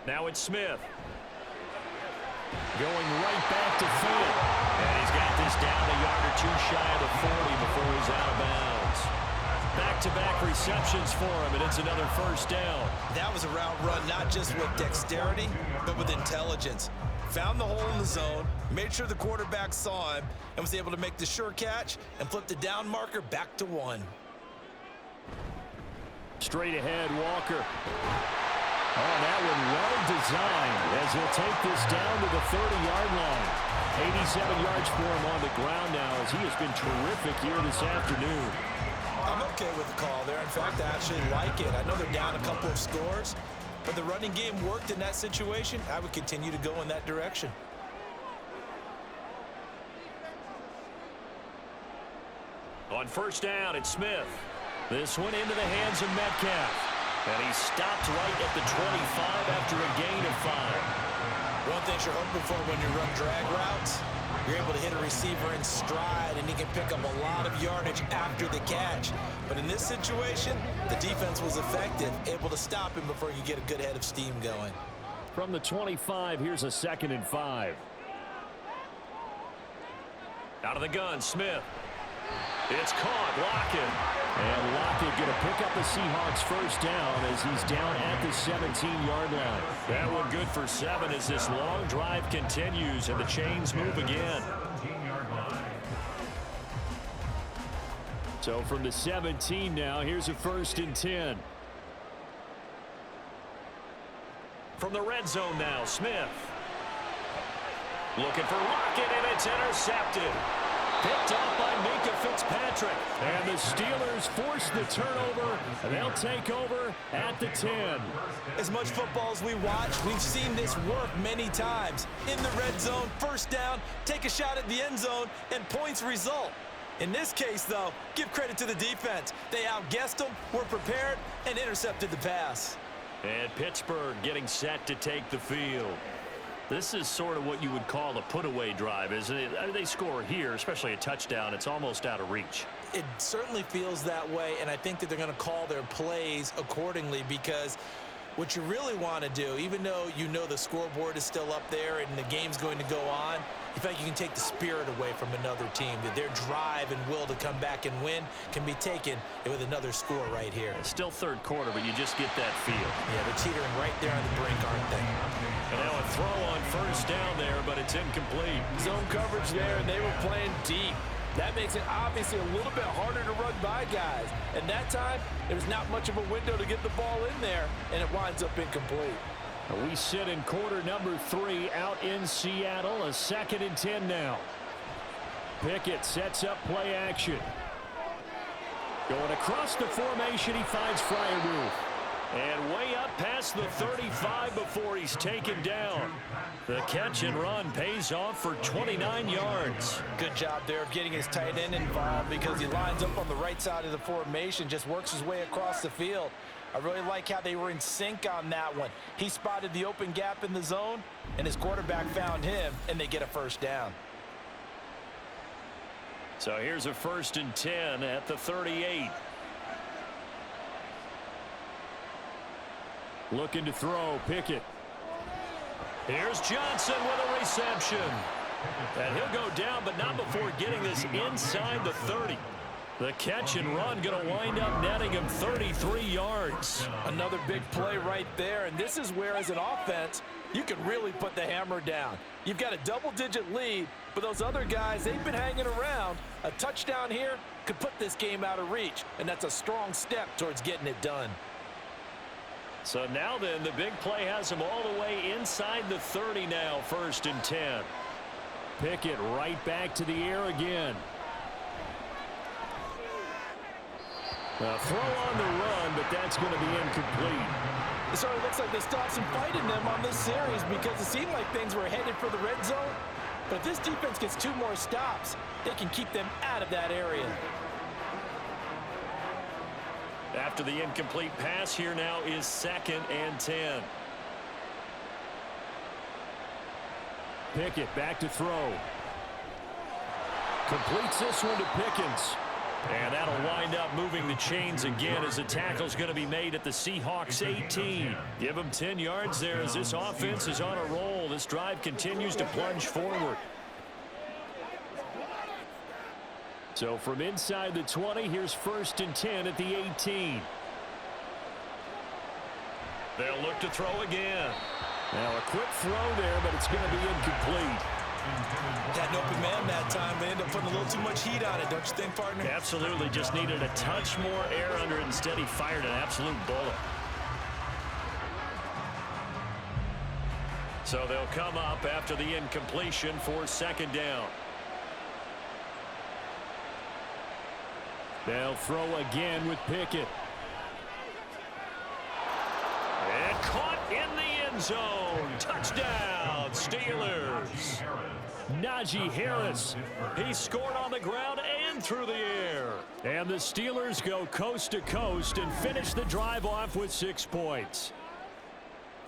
S2: Now it's Smith. Going right back to Fant. And he's got this down a yard or 2 shy of the 40 before he's out of bounds. Back-to-back receptions for him, and it's another first down.
S3: That was a route run not just with dexterity, but with intelligence. Found the hole in the zone, made sure the quarterback saw him, and was able to make the sure catch and flip the down marker back to 1.
S2: Straight ahead, Walker. Oh, that one well designed as he'll take this down to the 30-yard line. 87 yards for him on the ground now as he has been terrific here this afternoon.
S3: I'm okay with the call there. In fact, I actually like it. I know they're down a couple of scores, but the running game worked in that situation. I would continue to go in that direction.
S2: On first down, it's Smith. This one into the hands of Metcalf. And he stopped right at the 25 after a gain of 5.
S3: One thing you're hoping for when you run drag routes, you're able to hit a receiver in stride, and he can pick up a lot of yardage after the catch. But in this situation, the defense was effective, able to stop him before you get a good head of steam going.
S2: From the 25, here's a 2nd and 5. Out of the gun, Smith. It's caught, Lockett. And Lockett going to pick up the Seahawks first down as he's down at the 17-yard line. That one good for 7 as this long drive continues and the chains move again. So from the 17 now, here's a 1st and 10. From the red zone now, Smith. Looking for Lockett, and it's intercepted. Picked off by Minka Fitzpatrick. And the Steelers force the turnover, and they'll take over at the 10.
S3: As much football as we watch, we've seen this work many times. In the red zone, first down, take a shot at the end zone, and points result. In this case, though, give credit to the defense. They outguessed them, were prepared, and intercepted the pass.
S2: And Pittsburgh getting set to take the field. This is sort of what you would call a put-away drive, isn't it? I mean, they score here, especially a touchdown. It's almost out of reach.
S3: It certainly feels that way, and I think that they're going to call their plays accordingly because what you really want to do, even though you know the scoreboard is still up there and the game's going to go on, you feel like you can take the spirit away from another team, that their drive and will to come back and win can be taken with another score right here.
S2: It's still third quarter, but you just get that feel.
S3: Yeah, they're teetering right there on the brink, aren't they?
S2: And now a throw on first down there, but it's incomplete.
S7: Zone coverage there, and they were playing deep. That makes it obviously a little bit harder to run by guys. And that time, there was not much of a window to get the ball in there, and it winds up incomplete.
S2: We sit in quarter number 3 out in Seattle. A 2nd and 10 now. Pickett sets up play action. Going across the formation, he finds Freiermuth. And way up past the 35 before he's taken down. The catch and run pays off for 29 yards.
S3: Good job there of getting his tight end involved because he lines up on the right side of the formation, just works his way across the field. I really like how they were in sync on that one. He spotted the open gap in the zone, and his quarterback found him, and they get a first down.
S2: So here's a 1st and 10 at the 38. Looking to throw, Pickett. Here's Johnson with a reception. And he'll go down, but not before getting this inside the 30. The catch and run going to wind up netting him 33 yards.
S7: Another big play right there, and this is where, as an offense, you can really put the hammer down. You've got a double-digit lead, but those other guys, they've been hanging around. A touchdown here could put this game out of reach, and that's a strong step towards getting it done.
S2: So now then, the big play has him all the way inside the 30 now, 1st and 10. Pickett right back to the air again. A throw on the run, but that's going to be incomplete.
S7: It sort of looks like they still have some fight in them on this series because it seemed like things were headed for the red zone. But if this defense gets 2 more stops, they can keep them out of that area.
S2: After the incomplete pass, here now is 2nd and 10. Pickett back to throw. Completes this one to Pickens. And that'll wind up moving the chains again as the tackle's going to be made at the Seahawks 18. Give them 10 yards there as this offense is on a roll. This drive continues to plunge forward. So from inside the 20, here's 1st and 10 at the 18. They'll look to throw again. Now a quick throw there, but it's going to be incomplete.
S3: Got an open man that time. They end up putting a little too much heat on it, don't you think, partner?
S2: Absolutely. Just needed a touch more air under it. Instead, he fired an absolute bullet. So they'll come up after the incompletion for 2nd down. They'll throw again with Pickett. And caught in the end zone. Touchdown, Steelers. Najee Harris. He scored on the ground and through the air. And the Steelers go coast to coast and finish the drive off with 6 points.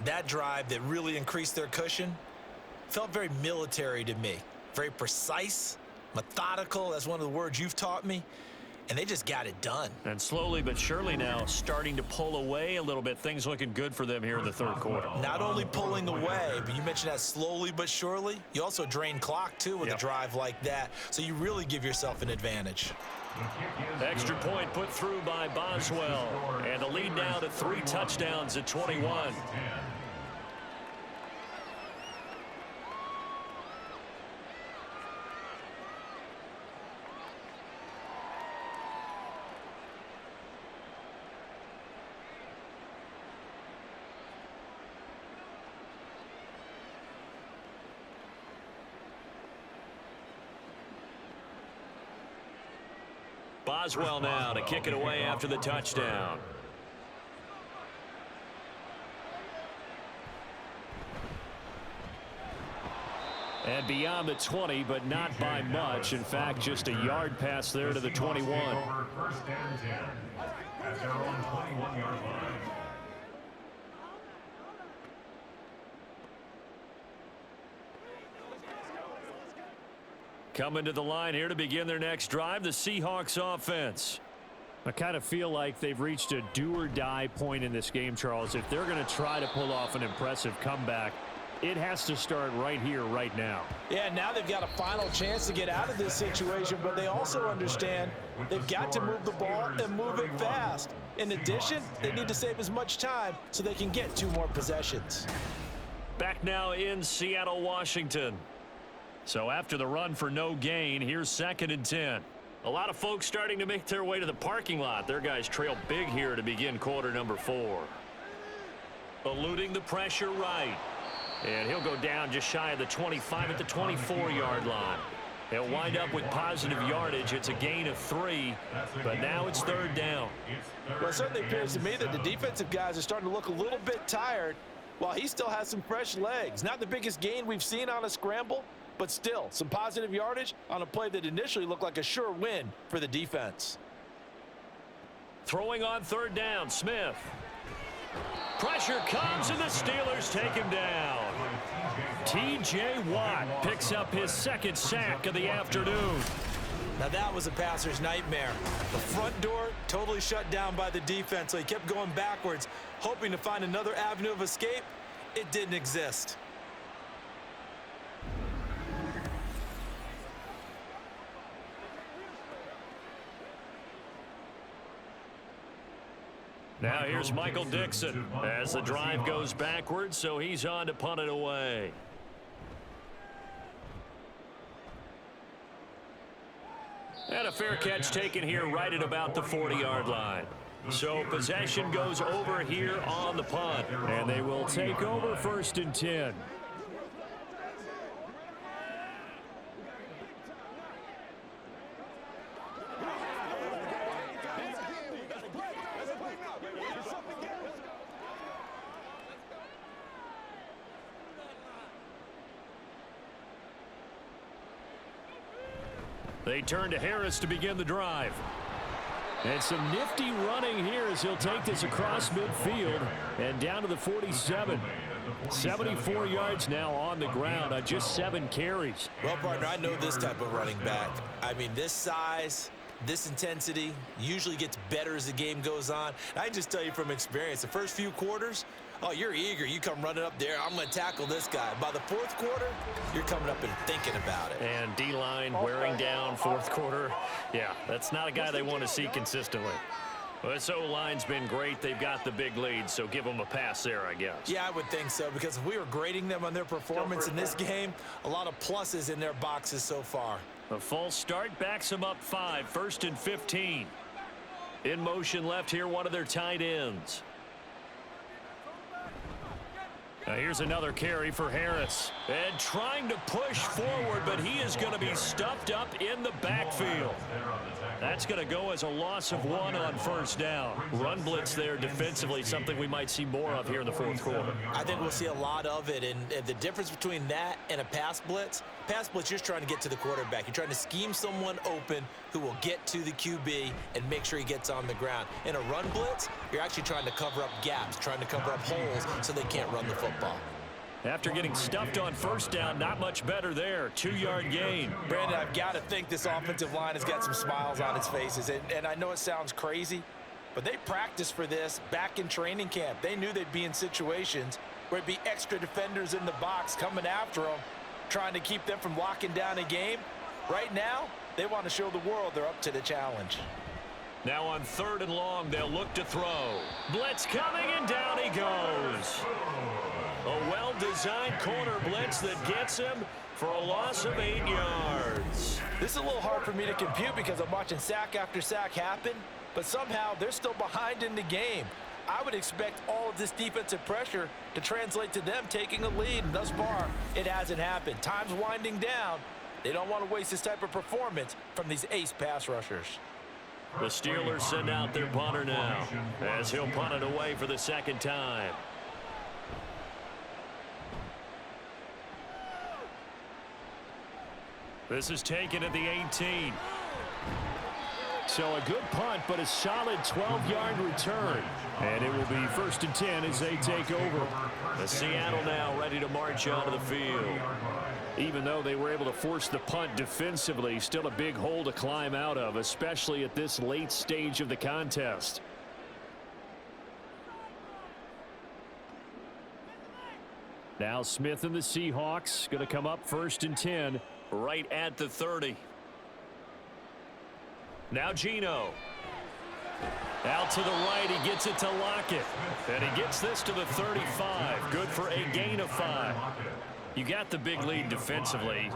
S3: That drive that really increased their cushion felt very military to me. Very precise, methodical. That's one of the words you've taught me. And they just got it done.
S2: And slowly but surely now starting to pull away a little bit. Things looking good for them here in the 3rd quarter.
S3: Not only pulling away, but you mentioned that slowly but surely. You also drain clock, too, with a drive like that. So you really give yourself an advantage.
S2: Extra point put through by Boswell. And the lead now to 3 touchdowns at 21. Boswell now to kick it away after the touchdown. And beyond the 20, but not by much. In fact, just a yard pass there to the 21.
S5: 1st and 10 at their own 21-yard line.
S2: Coming to the line here to begin their next drive, the Seahawks offense. I kind of feel like they've reached a do-or-die point in this game, Charles. If they're going to try to pull off an impressive comeback, it has to start right here, right now.
S7: Yeah, now they've got a final chance to get out of this situation, but they also understand they've got to move the ball and move it fast. In addition, they need to save as much time so they can get 2 more possessions.
S2: Back now in Seattle, Washington. So after the run for no gain, here's 2nd and 10. A lot of folks starting to make their way to the parking lot. Their guys trail big here to begin quarter number 4. Eluding the pressure right. And he'll go down just shy of the 25 at the 24-yard line. They'll wind up with positive yardage. It's a gain of 3, but now it's 3rd down.
S7: Well, it certainly appears to me that the defensive guys are starting to look a little bit tired while he still has some fresh legs. Not the biggest gain we've seen on a scramble, but still some positive yardage on a play that initially looked like a sure win for the defense.
S2: Throwing on 3rd down, Smith. Pressure comes and the Steelers take him down. T.J. Watt picks up his 2nd sack of the afternoon.
S3: Now that was a passer's nightmare. The front door totally shut down by the defense, so he kept going backwards, hoping to find another avenue of escape. It didn't exist.
S2: Now here's Michael Dixon as the drive goes backwards, so he's on to punt it away. And a fair catch taken here right at about the 40-yard line. So possession goes over here on the punt. And they will take over 1st and 10. They turn to Harris to begin the drive. And some nifty running here as he'll take this across midfield and down to the 47. 74 yards now on the ground on just 7 carries.
S3: Well, partner, I know this type of running back. I mean, this size, this intensity usually gets better as the game goes on. I just tell you from experience, the first few quarters, oh, you're eager. You come running up there. I'm going to tackle this guy. By the fourth quarter, you're coming up and thinking about it.
S2: And D-line wearing down fourth quarter. Yeah, that's not a guy they want to see consistently. Well, this O-line's been great. They've got the big lead, so give them a pass there, I guess.
S3: Yeah, I would think so, because if we were grading them on their performance in this game, a lot of pluses in their boxes so far.
S2: A false start backs them up 5, 1st and 15. In motion left here, one of their tight ends. Now here's another carry for Harris. And trying to push forward, but he is going to be stuffed up in the backfield. That's going to go as a loss of 1 on first down. Run blitz there defensively, something we might see more of here in the fourth quarter.
S3: I think we'll see a lot of it, and the difference between that and a pass blitz, you're just trying to get to the quarterback. You're trying to scheme someone open who will get to the QB and make sure he gets on the ground. In a run blitz, you're actually trying to cover up gaps, trying to cover up holes so they can't run the football.
S2: After getting stuffed on first down, not much better there. 2-yard gain.
S3: Brandon, I've got to think this offensive line has got some smiles on its faces. And I know it sounds crazy, but they practiced for this back in training camp. They knew they'd be in situations where it'd be extra defenders in the box coming after them, trying to keep them from locking down a game. Right now, they want to show the world they're up to the challenge.
S2: Now on 3rd and long, they'll look to throw. Blitz coming, and down he goes. A well-designed corner blitz that gets him for a loss of 8 yards.
S3: This is a little hard for me to compute because I'm watching sack after sack happen, but somehow they're still behind in the game. I would expect all of this defensive pressure to translate to them taking a lead, and thus far, it hasn't happened. Time's winding down. They don't want to waste this type of performance from these ace pass rushers.
S2: The Steelers send out their punter now as he'll punt it away for the 2nd time. This is taken at the 18. So a good punt, but a solid 12-yard return. And it will be 1st and 10 as they take over. The Seattle now ready to march onto the field. Even though they were able to force the punt defensively, still a big hole to climb out of, especially at this late stage of the contest. Now Smith and the Seahawks going to come up 1st and 10 right at the 30. Now Geno. Out to the right, he gets it to Lockett. And he gets this to the 35. Good for a gain of 5. You got the big lead defensively.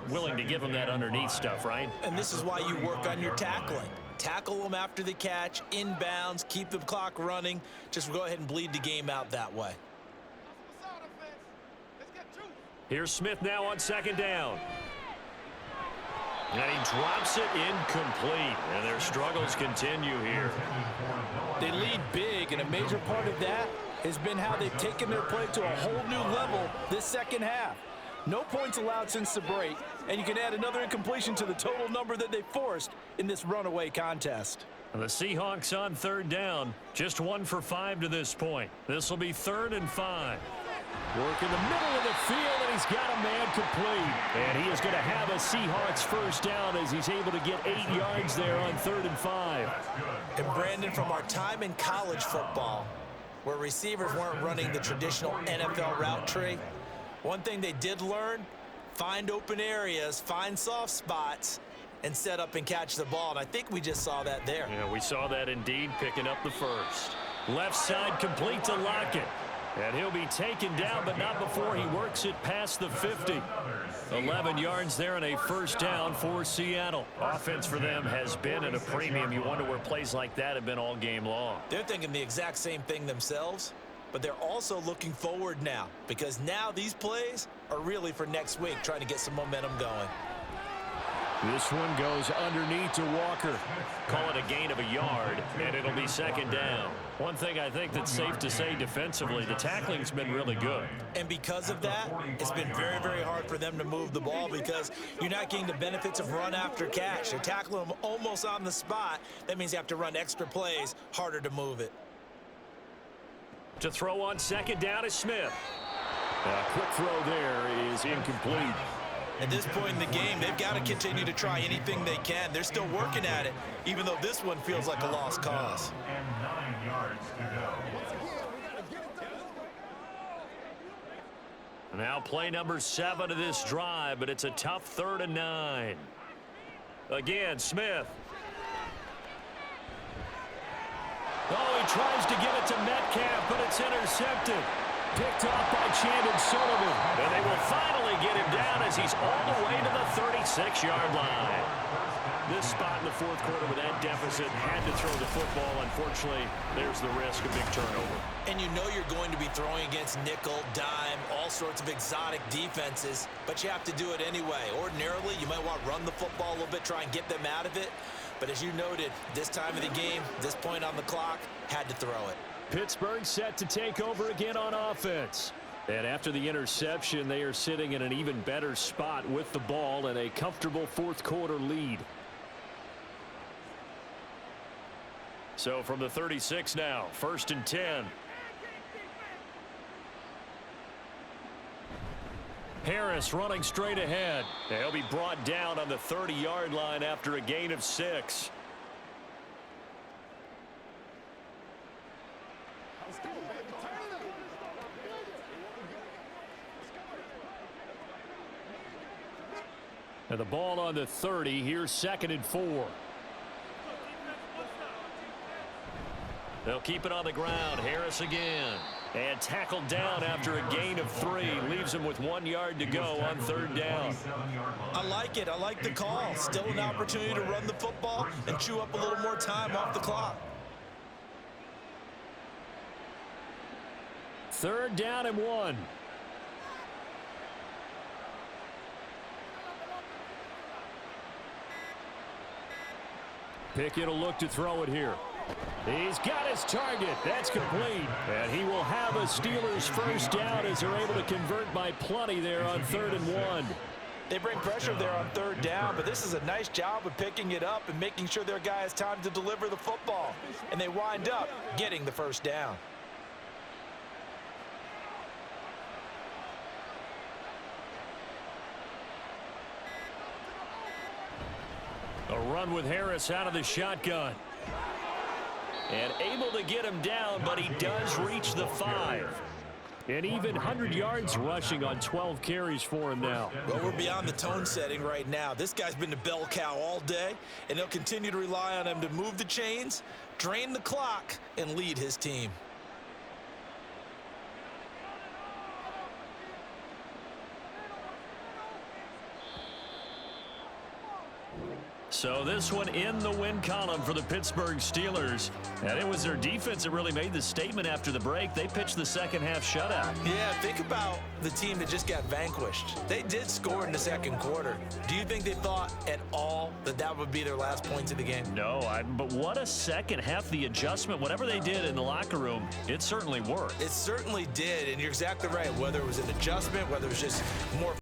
S2: Willing to give him that underneath stuff, right?
S3: And this is why you work on your tackling. Tackle them after the catch, inbounds, keep the clock running. Just go ahead and bleed the game out that way.
S2: Here's Smith now on 2nd down. And he drops it incomplete. And their struggles continue here.
S3: They lead big, and a major part of that has been how they've taken their play to a whole new level this 2nd half. No points allowed since the break, and you can add another incompletion to the total number that they forced in this runaway contest.
S2: And the Seahawks on 3rd down, just 1 for 5 to this point. This will be 3rd and 5. Work in the middle of the field, and he's got a man complete. And he is going to have a Seahawks 1st down as he's able to get 8 yards there on 3rd and 5.
S3: And Brandon, from our time in college football, where receivers weren't running the traditional NFL route tree, one thing they did learn, find open areas, find soft spots, and set up and catch the ball. And I think we just saw that there.
S2: Yeah, we saw that indeed, picking up the 1st. Left side complete to Lockett. And he'll be taken down, but not before he works it past the 50. 11 yards there and a 1st down for Seattle. Offense for them has been at a premium. You wonder where plays like that have been all game long.
S3: They're thinking the exact same thing themselves, but they're also looking forward now, because now these plays are really for next week, trying to get some momentum going.
S2: This one goes underneath to Walker. Call it a gain of a yard, and it'll be second down. One thing I think that's safe to say defensively, the tackling's been really good.
S3: And because of that, it's been very, very hard for them to move the ball because you're not getting the benefits of run after catch. They're tackling them almost on the spot. That means you have to run extra plays, harder to move it.
S2: To throw on second down is Smith. A quick throw there is incomplete.
S3: At this point in the game, they've got to continue to try anything they can. They're still working at it, even though this one feels like a lost cause.
S5: And 9 yards to go.
S2: Now play number 7 of this drive, but it's a tough 3rd and 9. Again, Smith. Oh, he tries to give it to Metcalf, but it's intercepted. Picked off by Chandon Sullivan. And they will finally get him down as he's all the way to the 36-yard line. This spot in the 4th quarter with that deficit had to throw the football. Unfortunately, there's the risk of big turnover.
S3: And you know you're going to be throwing against nickel, dime, all sorts of exotic defenses, but you have to do it anyway. Ordinarily, you might want to run the football a little bit, try and get them out of it. But as you noted, this time of the game, this point on the clock, had to throw it.
S2: Pittsburgh set to take over again on offense. And after the interception, they are sitting in an even better spot with the ball and a comfortable 4th quarter lead. So from the 36 now, 1st and 10. Harris running straight ahead. He'll be brought down on the 30-yard line after a gain of 6. And the ball on the 30. Here's 2nd and 4. They'll keep it on the ground. Harris again. And tackled down after a gain of 3. Leaves him with 1 yard to go on 3rd down.
S3: I like it. I like the call. Still an opportunity to run the football and chew up a little more time off the clock.
S2: 3rd down and 1. Pickett will look to throw it here. He's got his target. That's complete. And he will have a Steelers 1st down as they're able to convert by plenty there on 3rd and 1.
S3: They bring pressure there on 3rd down, but this is a nice job of picking it up and making sure their guy has time to deliver the football. And they wind up getting the 1st down.
S2: A run with Harris out of the shotgun. And able to get him down, but he does reach the 5. And even 100 yards rushing on 12 carries for him now.
S3: Well, we're beyond the tone setting right now. This guy's been the bell cow all day, and they'll continue to rely on him to move the chains, drain the clock, and lead his team.
S2: So this one in the win column for the Pittsburgh Steelers. And it was their defense that really made the statement after the break. They pitched the second half shutout.
S3: Yeah, think about the team that just got vanquished. They did score in the 2nd quarter. Do you think they thought at all that that would be their last points of the game?
S2: No, but what a second half. The adjustment, whatever they did in the locker room, it certainly worked.
S3: It certainly did, and you're exactly right. Whether it was an adjustment, whether it was just more